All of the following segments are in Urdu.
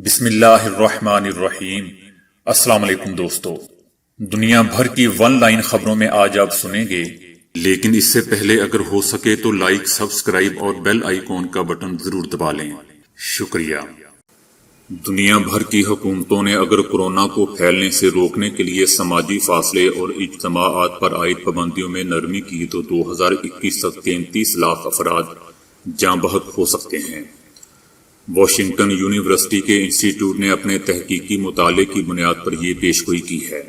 بسم اللہ الرحمن الرحیم۔ السلام علیکم دوستو، دنیا بھر کی ون لائن خبروں میں آج آپ سنیں گے، لیکن اس سے پہلے اگر ہو سکے تو لائک، سبسکرائب اور بیل آئیکن کا بٹن ضرور دبا لیں۔ شکریہ۔ دنیا بھر کی حکومتوں نے اگر کورونا کو پھیلنے سے روکنے کے لیے سماجی فاصلے اور اجتماعات پر عائد پابندیوں میں نرمی کی تو 2021 تک 33 لاکھ افراد جاں بحق ہو سکتے ہیں۔ واشنگٹن یونیورسٹی کے انسٹی ٹیوٹ نے اپنے تحقیقی مطالعے کی بنیاد پر یہ پیشگوئی کی ہے۔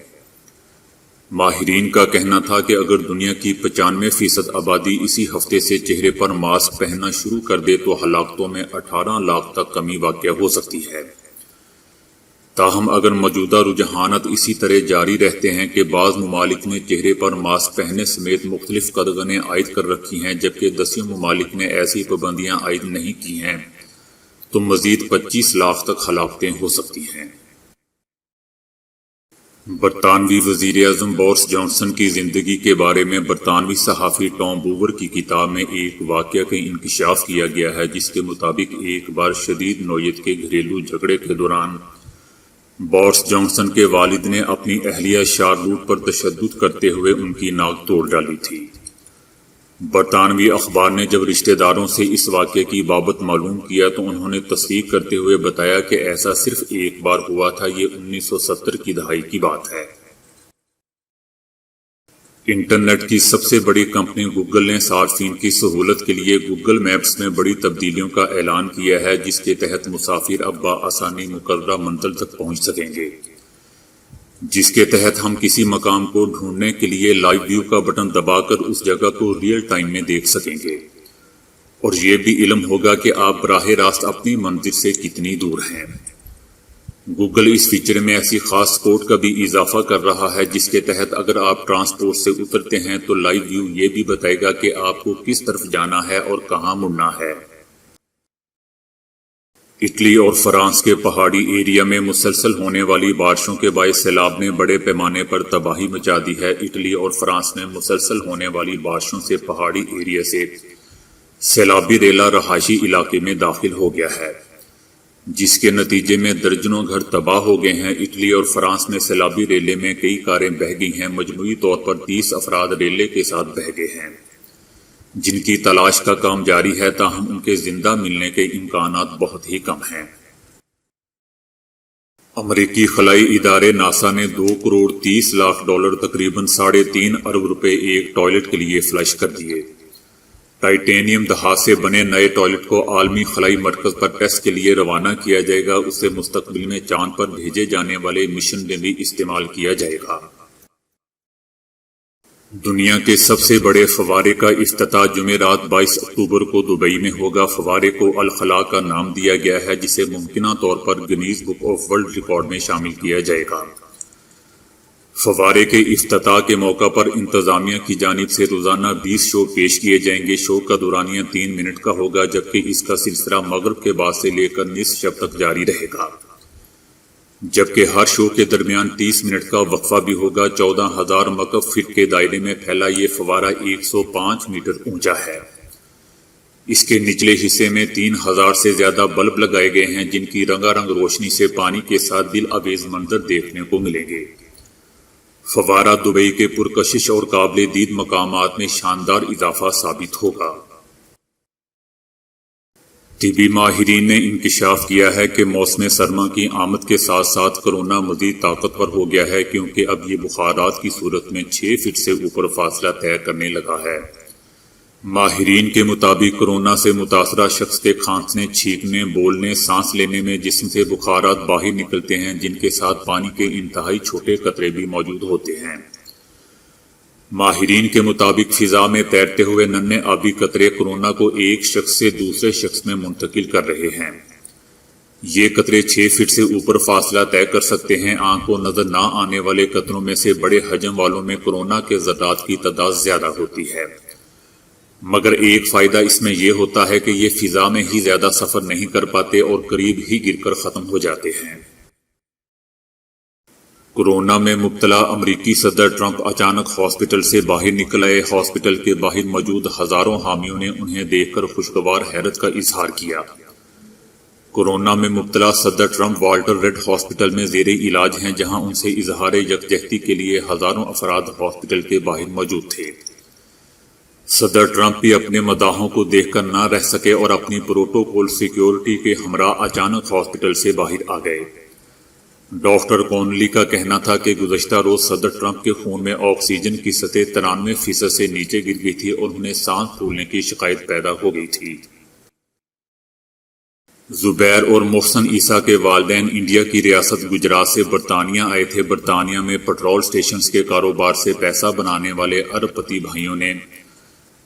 ماہرین کا کہنا تھا کہ اگر دنیا کی 95% آبادی اسی ہفتے سے چہرے پر ماسک پہننا شروع کر دے تو ہلاکتوں میں 18 لاکھ تک کمی واقع ہو سکتی ہے۔ تاہم اگر موجودہ رجحانات اسی طرح جاری رہتے ہیں کہ بعض ممالک نے چہرے پر ماسک پہننے سمیت مختلف قدغنیں عائد کر رکھی ہیں جبکہ 10 ممالک نے ایسی پابندیاں عائد نہیں کی ہیں، تو مزید 25 لاکھ تک ہلاکتیں ہو سکتی ہیں۔ برطانوی وزیر اعظم بورس جانسن کی زندگی کے بارے میں برطانوی صحافی ٹام بوور کی کتاب میں ایک واقعہ کا انکشاف کیا گیا ہے جس کے مطابق ایک بار شدید نوعیت کے گھریلو جھگڑے کے دوران بورس جانسن کے والد نے اپنی اہلیہ شارلوٹ پر تشدد کرتے ہوئے ان کی ناک توڑ ڈالی تھی۔ برطانوی اخبار نے جب رشتہ داروں سے اس واقعے کی بابت معلوم کیا تو انہوں نے تصدیق کرتے ہوئے بتایا کہ ایسا صرف ایک بار ہوا تھا، یہ 1970 کی دہائی کی بات ہے۔ انٹرنیٹ کی سب سے بڑی کمپنی گوگل نے صارفین کی سہولت کے لیے گوگل میپس میں بڑی تبدیلیوں کا اعلان کیا ہے جس کے تحت مسافر اب بآسانی مقررہ منزل تک پہنچ سکیں گے، جس کے تحت ہم کسی مقام کو ڈھونڈنے کے لیے لائیو ویو کا بٹن دبا کر اس جگہ کو ریئل ٹائم میں دیکھ سکیں گے، اور یہ بھی علم ہوگا کہ آپ براہ راست اپنی منزل سے کتنی دور ہیں۔ گوگل اس فیچر میں ایسی خاص کوڈ کا بھی اضافہ کر رہا ہے جس کے تحت اگر آپ ٹرانسپورٹ سے اترتے ہیں تو لائیو ویو یہ بھی بتائے گا کہ آپ کو کس طرف جانا ہے اور کہاں مڑنا ہے۔ اٹلی اور فرانس کے پہاڑی ایریا میں مسلسل ہونے والی بارشوں کے باعث سیلاب نے بڑے پیمانے پر تباہی مچا دی ہے۔ اٹلی اور فرانس میں مسلسل ہونے والی بارشوں سے پہاڑی ایریا سے سیلابی ریلا رہائشی علاقے میں داخل ہو گیا ہے، جس کے نتیجے میں درجنوں گھر تباہ ہو گئے ہیں۔ اٹلی اور فرانس میں سیلابی ریلے میں کئی کاریں بہہ گئی ہیں۔ مجموعی طور پر 30 افراد ریلے کے ساتھ بہہ گئے ہیں، جن کی تلاش کا کام جاری ہے، تاہم ان کے زندہ ملنے کے امکانات بہت ہی کم ہیں۔ امریکی خلائی ادارے ناسا نے $2.30 کروڑ تقریباً 3.5 ارب روپے ایک ٹوائلٹ کے لیے فلش کر دیے۔ ٹائٹینیم دھات سے بنے نئے ٹوائلٹ کو عالمی خلائی مرکز پر ٹیسٹ کے لیے روانہ کیا جائے گا۔ اسے مستقبل میں چاند پر بھیجے جانے والے مشن میں بھی استعمال کیا جائے گا۔ دنیا کے سب سے بڑے فوارے کا افتتاح جمعرات 22 اکتوبر کو دبئی میں ہوگا۔ فوارے کو الخلا کا نام دیا گیا ہے جسے ممکنہ طور پر Guinness book of world record میں شامل کیا جائے گا۔ فوارے کے افتتاح کے موقع پر انتظامیہ کی جانب سے روزانہ 20 شو پیش کیے جائیں گے۔ شو کا دورانیہ 3 منٹ کا ہوگا جبکہ اس کا سلسلہ مغرب کے بعد سے لے کر نصف شب تک جاری رہے گا، جبکہ ہر شو کے درمیان 30 منٹ کا وقفہ بھی ہوگا۔ 14,000 مکعب فٹ کے دائرے میں پھیلا یہ فوارہ 105 میٹر اونچا ہے۔ اس کے نچلے حصے میں 3,000 سے زیادہ بلب لگائے گئے ہیں جن کی رنگا رنگ روشنی سے پانی کے ساتھ دل آویز منظر دیکھنے کو ملیں گے۔ فوارہ دبئی کے پرکشش اور قابل دید مقامات میں شاندار اضافہ ثابت ہوگا۔ طبی ماہرین نے انکشاف کیا ہے کہ موسم سرما کی آمد کے ساتھ ساتھ کرونا مزید طاقتور ہو گیا ہے کیونکہ اب یہ بخارات کی صورت میں 6 فٹ سے اوپر فاصلہ طے کرنے لگا ہے۔ ماہرین کے مطابق کورونا سے متاثرہ شخص کے کھانسنے، چھینکنے، بولنے، سانس لینے میں جسم سے بخارات باہر نکلتے ہیں جن کے ساتھ پانی کے انتہائی چھوٹے قطرے بھی موجود ہوتے ہیں۔ ماہرین کے مطابق فضا میں تیرتے ہوئے ننھے آبی قطرے کورونا کو ایک شخص سے دوسرے شخص میں منتقل کر رہے ہیں۔ یہ قطرے 6 فٹ سے اوپر فاصلہ طے کر سکتے ہیں۔ آنکھ کو نظر نہ آنے والے قطروں میں سے بڑے حجم والوں میں کورونا کے ذرات کی تعداد زیادہ ہوتی ہے، مگر ایک فائدہ اس میں یہ ہوتا ہے کہ یہ فضا میں ہی زیادہ سفر نہیں کر پاتے اور قریب ہی گر کر ختم ہو جاتے ہیں۔ کورونا میں مبتلا امریکی صدر ٹرمپ اچانک ہاسپٹل سے باہر نکل آئے۔ ہاسپٹل کے باہر موجود ہزاروں حامیوں نے انہیں دیکھ کر خوشگوار حیرت کا اظہار کیا۔ کورونا میں مبتلا صدر ٹرمپ والٹر ریڈ ہاسپٹل میں زیر علاج ہیں، جہاں ان سے اظہار یکجہتی کے لیے ہزاروں افراد ہاسپٹل کے باہر موجود تھے۔ صدر ٹرمپ بھی اپنے مداحوں کو دیکھ کر نہ رہ سکے اور اپنی پروٹوکول سیکیورٹی کے ہمراہ اچانک ہاسپٹل سے باہر آ گئے۔ ڈاکٹر کونلی کا کہنا تھا کہ گزشتہ روز صدر ٹرمپ کے خون میں آکسیجن کی سطح 93% سے نیچے گر گئی تھی اور انہیں سانس پھولنے کی شکایت پیدا ہو گئی تھی۔ زبیر اور محسن عیسیٰ کے والدین انڈیا کی ریاست گجرات سے برطانیہ آئے تھے۔ برطانیہ میں پٹرول سٹیشنز کے کاروبار سے پیسہ بنانے والے ارب پتی بھائیوں نے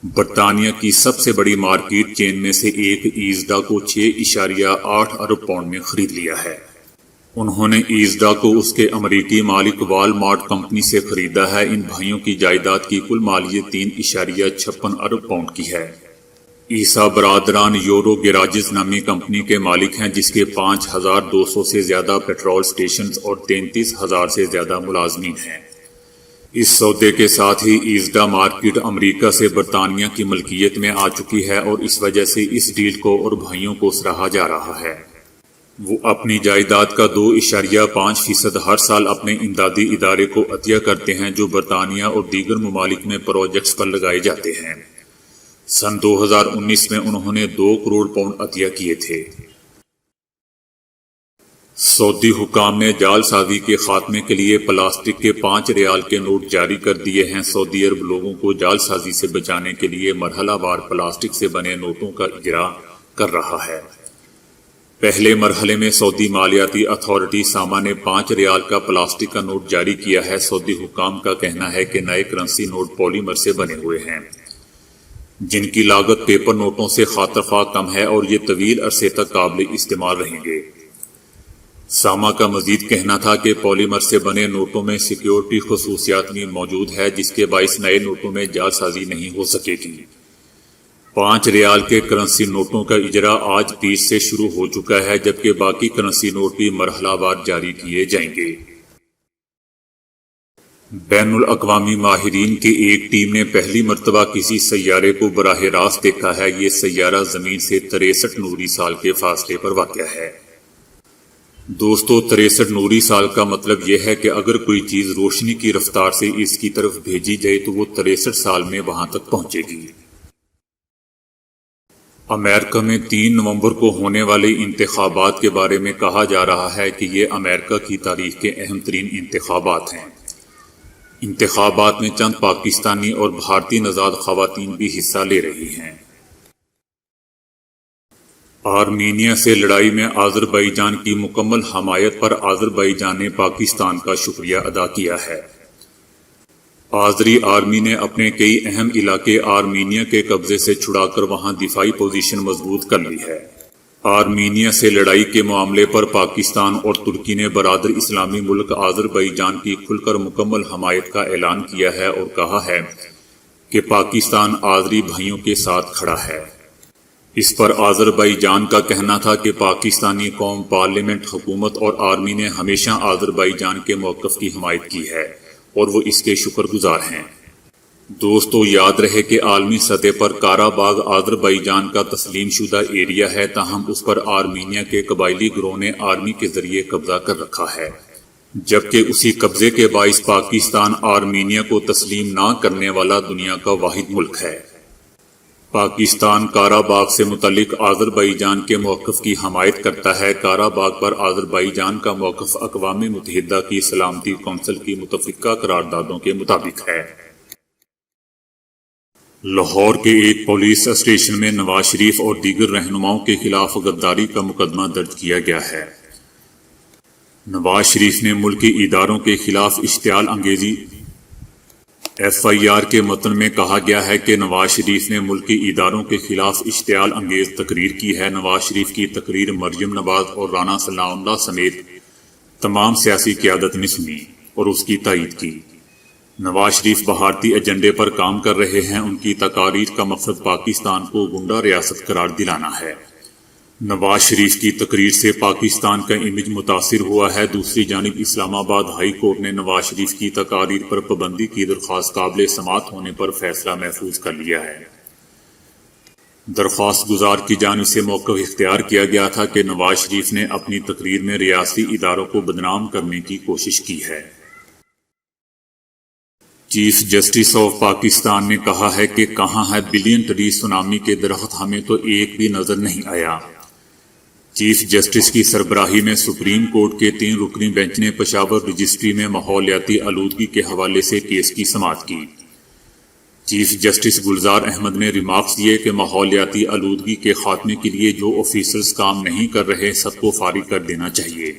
برطانیہ کی سب سے بڑی مارکیٹ چین میں سے ایک ایزڈا کو 6.8 ارب پاؤنڈ میں خرید لیا ہے۔ انہوں نے ایزڈا کو اس کے امریکی مالک وال مارٹ کمپنی سے خریدا ہے۔ ان بھائیوں کی جائیداد کی کل مالیت 3.56 ارب پاؤنڈ کی ہے۔ عیسیٰ برادران یورو گیراجز نامی کمپنی کے مالک ہیں، جس کے 5,200 سے زیادہ پیٹرول سٹیشنز اور 33,000 سے زیادہ ملازمین ہیں۔ اس سودے کے ساتھ ہی ایزڈا مارکیٹ امریکہ سے برطانیہ کی ملکیت میں آ چکی ہے اور اس وجہ سے اس ڈیل کو اور بھائیوں کو سراہا جا رہا ہے۔ وہ اپنی جائیداد کا 2.5% ہر سال اپنے امدادی ادارے کو عطیہ کرتے ہیں، جو برطانیہ اور دیگر ممالک میں پروجیکٹس پر لگائے جاتے ہیں۔ سن 2019 میں انہوں نے 2 کروڑ پاؤنڈ عطیہ کیے تھے۔ سعودی حکام نے جعل سازی کے خاتمے کے لیے پلاسٹک کے 5 ریال کے نوٹ جاری کر دیے ہیں۔ سعودی عرب لوگوں کو جعل سازی سے بچانے کے لیے مرحلہ وار پلاسٹک سے بنے نوٹوں کا اجرا کر رہا ہے۔ پہلے مرحلے میں سعودی مالیاتی اتھارٹی ساما نے 5 ریال کا پلاسٹک کا نوٹ جاری کیا ہے۔ سعودی حکام کا کہنا ہے کہ نئے کرنسی نوٹ پولیمر سے بنے ہوئے ہیں، جن کی لاگت پیپر نوٹوں سے خاطر خواہ کم ہے اور یہ طویل عرصے تک قابل استعمال رہیں گے۔ ساما کا مزید کہنا تھا کہ پولیمر سے بنے نوٹوں میں سیکیورٹی خصوصیات بھی موجود ہے، جس کے باعث نئے نوٹوں میں جعل سازی نہیں ہو سکے گی۔ 5 ریال کے کرنسی نوٹوں کا اجرا آج 30 سے شروع ہو چکا ہے، جبکہ باقی کرنسی نوٹ بھی مرحلہ وار جاری کیے جائیں گے۔ بین الاقوامی ماہرین کی ایک ٹیم نے پہلی مرتبہ کسی سیارے کو براہ راست دیکھا ہے۔ یہ سیارہ زمین سے 63 نوری سال کے فاصلے پر واقع ہے۔ دوستو، 63 نوری سال کا مطلب یہ ہے کہ اگر کوئی چیز روشنی کی رفتار سے اس کی طرف بھیجی جائے تو وہ 63 سال میں وہاں تک پہنچے گی۔ امریکہ میں 3 نومبر کو ہونے والے انتخابات کے بارے میں کہا جا رہا ہے کہ یہ امریکہ کی تاریخ کے اہم ترین انتخابات ہیں۔ انتخابات میں چند پاکستانی اور بھارتی نژاد خواتین بھی حصہ لے رہی ہیں۔ آرمینیا سے لڑائی میں آذربائیجان کی مکمل حمایت پر آذربائیجان نے پاکستان کا شکریہ ادا کیا ہے۔ آذری آرمی نے اپنے کئی اہم علاقے آرمینیا کے قبضے سے چھڑا کر وہاں دفاعی پوزیشن مضبوط کر لی ہے۔ آرمینیا سے لڑائی کے معاملے پر پاکستان اور ترکی نے برادر اسلامی ملک آذربائیجان کی کھل کر مکمل حمایت کا اعلان کیا ہے اور کہا ہے کہ پاکستان آذری بھائیوں کے ساتھ کھڑا ہے۔ اس پر آذربائیجان کا کہنا تھا کہ پاکستانی قوم، پارلیمنٹ، حکومت اور آرمی نے ہمیشہ آذربائیجان کے موقف کی حمایت کی ہے اور وہ اس کے شکر گزار ہیں۔ دوستو، یاد رہے کہ عالمی سطح پر کارا باغ آذربائیجان کا تسلیم شدہ ایریا ہے، تاہم اس پر آرمینیا کے قبائلی گروہ نے آرمی کے ذریعے قبضہ کر رکھا ہے، جبکہ اسی قبضے کے باعث پاکستان آرمینیا کو تسلیم نہ کرنے والا دنیا کا واحد ملک ہے۔ پاکستان کارا باغ سے متعلق آذربائیجان کے موقف کی حمایت کرتا ہے۔ کارا باغ پر آذربائیجان کا موقف اقوام متحدہ کی سلامتی کونسل کی متفقہ قراردادوں کے مطابق ہے۔ لاہور کے ایک پولیس اسٹیشن میں نواز شریف اور دیگر رہنماؤں کے خلاف غداری کا مقدمہ درج کیا گیا ہے۔ نواز شریف نے ملکی اداروں کے خلاف اشتعال انگیزی FIR کے متن میں کہا گیا ہے کہ نواز شریف نے ملکی اداروں کے خلاف اشتعال انگیز تقریر کی ہے۔ نواز شریف کی تقریر مریم نواز اور رانا ثناء اللہ سمیت تمام سیاسی قیادت نے سنی اور اس کی تائید کی۔ نواز شریف بھارتی ایجنڈے پر کام کر رہے ہیں۔ ان کی تقاریر کا مقصد پاکستان کو گنڈا ریاست قرار دلانا ہے۔ نواز شریف کی تقریر سے پاکستان کا امیج متاثر ہوا ہے۔ دوسری جانب اسلام آباد ہائی کورٹ نے نواز شریف کی تقاریر پر پابندی کی درخواست قابل سماعت ہونے پر فیصلہ محفوظ کر لیا ہے۔ درخواست گزار کی جانب سے موقف اختیار کیا گیا تھا کہ نواز شریف نے اپنی تقریر میں ریاستی اداروں کو بدنام کرنے کی کوشش کی ہے۔ چیف جسٹس آف پاکستان نے کہا ہے کہ کہاں ہے بلین ٹری سونامی کے درخت، ہمیں تو ایک بھی نظر نہیں آیا۔ چیف جسٹس کی سربراہی میں سپریم کورٹ کے 3 رکنی بینچ نے پشاور رجسٹری میں ماحولیاتی آلودگی کے حوالے سے کیس کی سماعت کی۔ چیف جسٹس گلزار احمد نے ریمارکس دیے کہ ماحولیاتی آلودگی کے خاتمے کے لیے جو آفیسرز کام نہیں کر رہے سب کو فارغ کر دینا چاہیے۔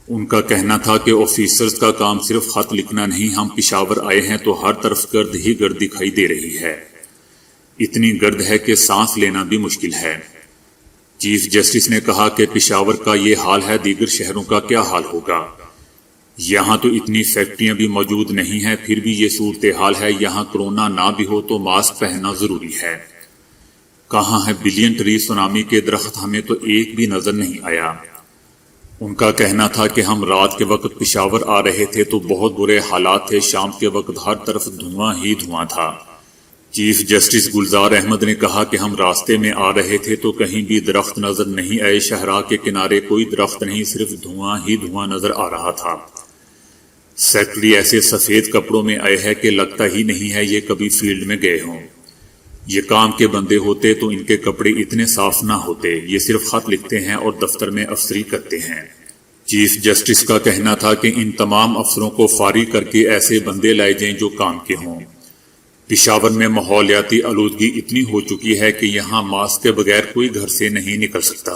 ان کا کہنا تھا کہ آفیسرز کا کام صرف خط لکھنا نہیں، ہم پشاور آئے ہیں تو ہر طرف گرد ہی گرد دکھائی دے رہی ہے، اتنی گرد ہے کہ سانس لینا بھی مشکل ہے۔ چیف جسٹس نے کہا کہ پشاور کا یہ حال ہے، دیگر شہروں کا کیا حال ہوگا؟ یہاں تو اتنی فیکٹریاں بھی موجود نہیں ہیں، پھر بھی یہ صورتحال ہے۔ یہاں کرونا نہ بھی ہو تو ماسک پہننا ضروری ہے۔ کہاں ہے بلین ٹری سونامی کے درخت، ہمیں تو ایک بھی نظر نہیں آیا۔ ان کا کہنا تھا کہ ہم رات کے وقت پشاور آ رہے تھے تو بہت برے حالات تھے، شام کے وقت ہر طرف دھواں ہی دھواں تھا۔ چیف جسٹس گلزار احمد نے کہا کہ ہم راستے میں آ رہے تھے تو کہیں بھی درخت نظر نہیں آئے، شاہراہ کے کنارے کوئی درخت نہیں، صرف دھواں ہی دھواں نظر آ رہا تھا۔ سیکٹری ایسے سفید کپڑوں میں آئے ہیں کہ لگتا ہی نہیں ہے یہ کبھی فیلڈ میں گئے ہوں۔ یہ کام کے بندے ہوتے تو ان کے کپڑے اتنے صاف نہ ہوتے، یہ صرف خط لکھتے ہیں اور دفتر میں افسری کرتے ہیں۔ چیف جسٹس کا کہنا تھا کہ ان تمام افسروں کو فارغ کر کے ایسے بندے لائے جائیں جو کام کے ہوں۔ پشاور میں ماحولیاتی آلودگی اتنی ہو چکی ہے کہ یہاں ماسک کے بغیر کوئی گھر سے نہیں نکل سکتا۔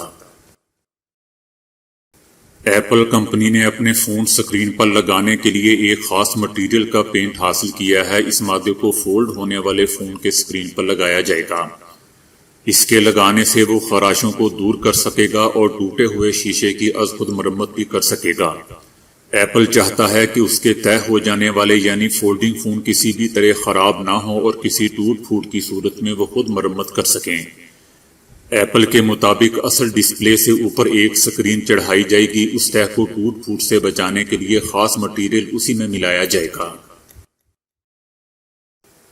ایپل کمپنی نے اپنے فون سکرین پر لگانے کے لیے ایک خاص مٹیریل کا پینٹ حاصل کیا ہے۔ اس مادے کو فولڈ ہونے والے فون کے سکرین پر لگایا جائے گا۔ اس کے لگانے سے وہ خراشوں کو دور کر سکے گا اور ٹوٹے ہوئے شیشے کی از خود مرمت بھی کر سکے گا۔ ایپل چاہتا ہے کہ اس کے طے ہو جانے والے یعنی فولڈنگ فون کسی بھی طرح خراب نہ ہو اور کسی ٹوٹ پھوٹ کی صورت میں وہ خود مرمت کر سکیں۔ ایپل کے مطابق اصل ڈسپلے سے اوپر ایک سکرین چڑھائی جائے گی، اس طے کو ٹوٹ پھوٹ سے بچانے کے لیے خاص مٹیریل اسی میں ملایا جائے گا۔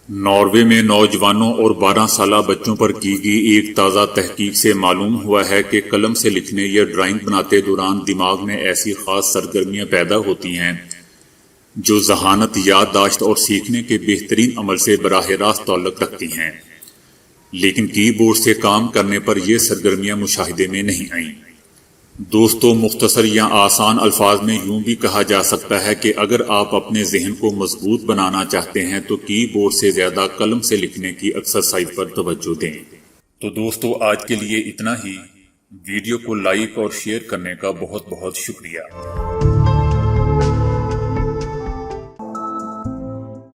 ناروے میں نوجوانوں اور 12 سالہ بچوں پر کی گئی ایک تازہ تحقیق سے معلوم ہوا ہے کہ قلم سے لکھنے یا ڈرائنگ بناتے دوران دماغ میں ایسی خاص سرگرمیاں پیدا ہوتی ہیں جو ذہانت، یادداشت اور سیکھنے کے بہترین عمل سے براہ راست تعلق رکھتی ہیں، لیکن کی بورڈ سے کام کرنے پر یہ سرگرمیاں مشاہدے میں نہیں آئیں۔ دوستو، مختصر یا آسان الفاظ میں یوں بھی کہا جا سکتا ہے کہ اگر آپ اپنے ذہن کو مضبوط بنانا چاہتے ہیں تو کی بورڈ سے زیادہ قلم سے لکھنے کی ایکسرسائز پر توجہ دیں۔ تو دوستو، آج کے لیے اتنا ہی۔ ویڈیو کو لائک اور شیئر کرنے کا بہت بہت شکریہ۔